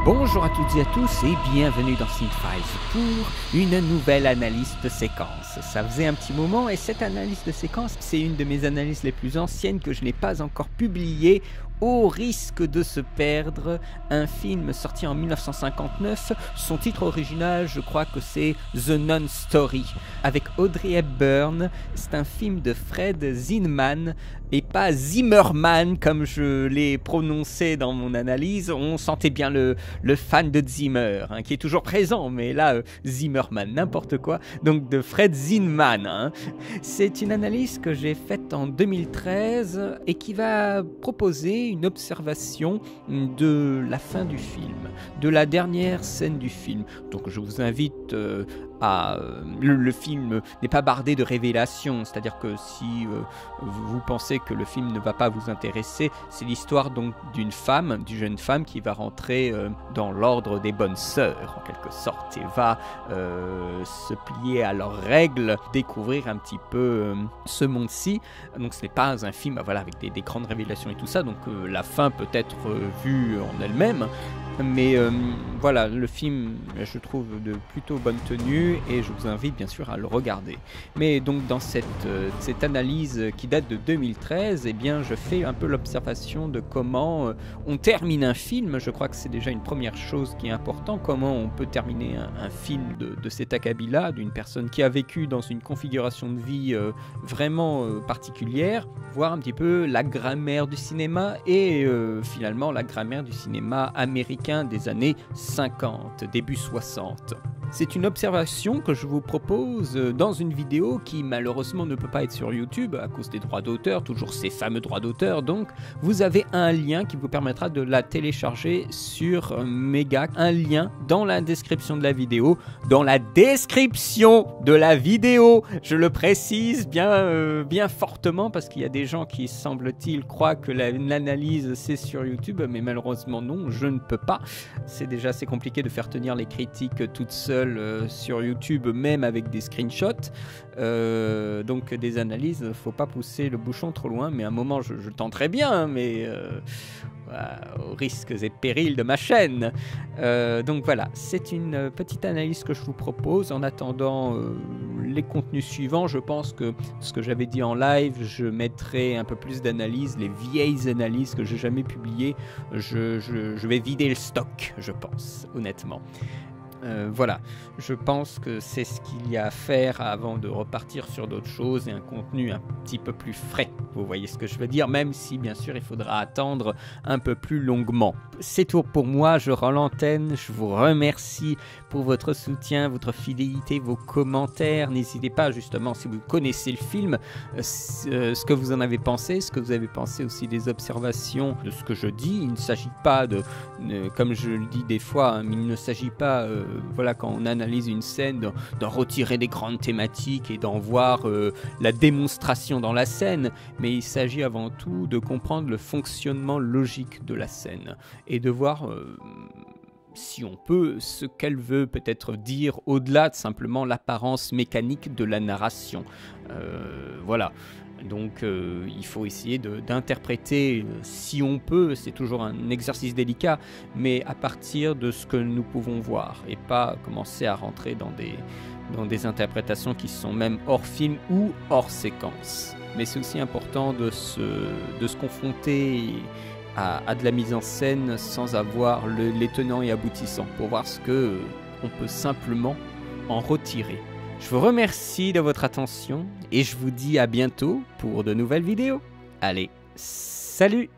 Bonjour à toutes et à tous et bienvenue dans Cinefiles pour une nouvelle analyse de séquence. Ça faisait un petit moment et cette analyse de séquence, c'est une de mes analyses les plus anciennes que je n'ai pas encore publiée au risque de se perdre. Un film sorti en 1959, son titre original je crois que c'est The Non-Story avec Audrey Hepburn. C'est un film de Fred Zinman et pas Zimmerman comme je l'ai prononcé dans mon analyse. On sentait bien le fan de Zimmer qui est toujours présent, mais là Zimmerman, n'importe quoi. Donc de Fred Zinman. C'est une analyse que j'ai faite en 2013 et qui va proposer une observation de la fin du film, de la dernière scène du film. Donc je vous invite à... Le film n'est pas bardé de révélations, c'est-à-dire que si vous pensez que le film ne va pas vous intéresser, c'est l'histoire donc d'une femme, d'une jeune femme qui va rentrer dans l'ordre des bonnes sœurs, en quelque sorte, et va se plier à leurs règles, découvrir un petit peu ce monde-ci. Donc ce n'est pas un film voilà, avec des grandes révélations et tout ça, donc la fin peut être vue en elle-même, mais voilà, le film je trouve de plutôt bonne tenue et je vous invite bien sûr à le regarder. Mais donc dans cette analyse qui date de 2013, eh bien je fais un peu l'observation de comment on termine un film. Je crois que c'est déjà une première chose qui est importante, comment on peut terminer un film de cet acabit-là, d'une personne qui a vécu dans une configuration de vie vraiment particulière, voir un petit peu la grammaire du cinéma et finalement la grammaire du cinéma américain des années 50, début 60. C'est une observation que je vous propose dans une vidéo qui malheureusement ne peut pas être sur YouTube à cause des droits d'auteur, toujours ces fameux droits d'auteur. Donc vous avez un lien qui vous permettra de la télécharger sur Mega, un lien dans la description de la vidéo, je le précise bien fortement parce qu'il y a des gens qui semble-t-il croient que l'analyse c'est sur YouTube, mais malheureusement non, je ne peux pas. C'est déjà assez compliqué de faire tenir les critiques toutes seules sur YouTube, même avec des screenshots. Donc des analyses, faut pas pousser le bouchon trop loin, mais à un moment je tenterai bien, mais au risques et périls de ma chaîne. Donc voilà, c'est une petite analyse que je vous propose. En attendant les contenus suivants, je pense que ce que j'avais dit en live, je mettrai un peu plus d'analyses, les vieilles analyses que j'ai jamais publiées. Je vais vider le stock, je pense, honnêtement. Voilà, je pense que c'est ce qu'il y a à faire avant de repartir sur d'autres choses et un contenu un petit peu plus frais. Vous voyez ce que je veux dire, même si bien sûr il faudra attendre un peu plus longuement. C'est tout pour moi, je rends l'antenne, je vous remercie pour votre soutien, votre fidélité, vos commentaires. N'hésitez pas justement, si vous connaissez le film, ce que vous en avez pensé, ce que vous avez pensé aussi des observations de ce que je dis. Il ne s'agit pas comme je le dis des fois, il ne s'agit pas voilà, quand on analyse une scène, d'en retirer des grandes thématiques et d'en voir la démonstration dans la scène, mais il s'agit avant tout de comprendre le fonctionnement logique de la scène et de voir si on peut ce qu'elle veut peut-être dire au-delà de simplement l'apparence mécanique de la narration. Voilà. Donc il faut essayer d'interpréter si on peut, c'est toujours un exercice délicat, mais à partir de ce que nous pouvons voir et pas commencer à rentrer dans des interprétations qui sont même hors film ou hors séquence. Mais c'est aussi important de se confronter à de la mise en scène sans avoir les tenants et aboutissants pour voir ce que on peut simplement en retirer. Je vous remercie de votre attention et je vous dis à bientôt pour de nouvelles vidéos. Allez, salut!